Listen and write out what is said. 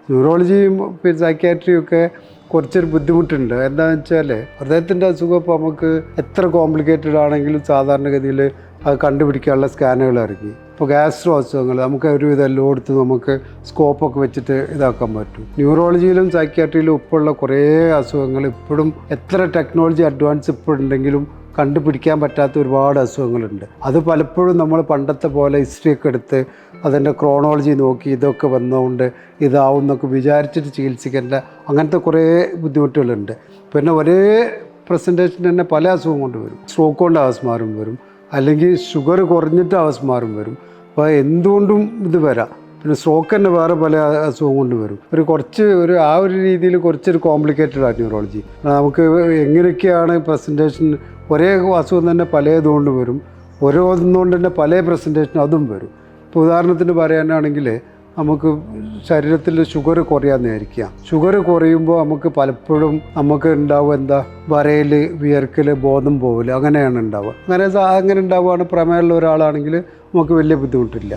ന്യൂറോളജിയും പിന്നെ സൈക്യാട്രിയും ഒക്കെ കുറച്ചൊരു ബുദ്ധിമുട്ടുണ്ട്. എന്താണെന്ന് വെച്ചാൽ ഹൃദയത്തിൻ്റെ അസുഖം ഇപ്പോൾ നമുക്ക് എത്ര കോംപ്ലിക്കേറ്റഡ് ആണെങ്കിലും സാധാരണഗതിയിൽ അത് കണ്ടുപിടിക്കാനുള്ള സ്കാനുകൾ ഇറങ്ങി. ഇപ്പോൾ ഗ്യാസ്ട്രോ അസുഖങ്ങൾ നമുക്ക് ഒരുവിധം എല്ലായിടത്തും നമുക്ക് സ്കോപ്പൊക്കെ വെച്ചിട്ട് ഇതാക്കാൻ പറ്റും. ന്യൂറോളജിയിലും സൈക്യാട്രിയിലും ഇപ്പോഴുള്ള കുറേ അസുഖങ്ങൾ ഇപ്പോഴും എത്ര ടെക്നോളജി അഡ്വാൻസ് ഇപ്പോഴുണ്ടെങ്കിലും കണ്ടുപിടിക്കാൻ പറ്റാത്ത ഒരുപാട് അസുഖങ്ങളുണ്ട്. അത് പലപ്പോഴും നമ്മൾ പണ്ടത്തെ പോലെ ഹിസ്റ്ററിയൊക്കെ എടുത്ത് അതിൻ്റെ ക്രോണോളജി നോക്കി ഇതൊക്കെ വന്നതുകൊണ്ട് ഇതാവും എന്നൊക്കെ വിചാരിച്ചിട്ട് ചികിത്സിക്കേണ്ട അങ്ങനത്തെ കുറേ ബുദ്ധിമുട്ടുകളുണ്ട്. പിന്നെ ഒരേ പ്രസൻറ്റേഷൻ തന്നെ പല അസുഖം കൊണ്ട് വരും. സ്ട്രോക്ക് കൊണ്ട് അവസ്മാരം വരും, അല്ലെങ്കിൽ ഷുഗർ കുറഞ്ഞിട്ട് അവസ്മാരം വരും. അപ്പോൾ എന്തുകൊണ്ടും ഇത് വരാം. പിന്നെ സ്ട്രോക്ക് തന്നെ വേറെ പല അസുഖം കൊണ്ട് വരും. ആ ഒരു രീതിയിൽ കുറച്ചൊരു കോംപ്ലിക്കേറ്റഡ് ആണ് ന്യൂറോളജി. നമുക്ക് എങ്ങനെയൊക്കെയാണ് പ്രസൻറ്റേഷൻ ഒരേ അസുഖം തന്നെ പലതുകൊണ്ട് വരും, ഓരോന്നുകൊണ്ട് തന്നെ പല പ്രസൻറ്റേഷൻ അതും വരും. ഇപ്പോൾ ഉദാഹരണത്തിന് പറയാനാണെങ്കിൽ നമുക്ക് ശരീരത്തിൽ ഷുഗർ കുറയാമെന്നായിരിക്കാം. ഷുഗർ കുറയുമ്പോൾ നമുക്ക് പലപ്പോഴും നമുക്ക് ഉണ്ടാവുക വരയിൽ, വിയർക്കൽ, ബോധം പോവില്ല, അങ്ങനെയാണ് ഉണ്ടാവുക. അങ്ങനെ ഉണ്ടാവുകയാണ് പ്രമേയമുള്ള ഒരാളാണെങ്കിൽ നമുക്ക് വലിയ ബുദ്ധിമുട്ടില്ല.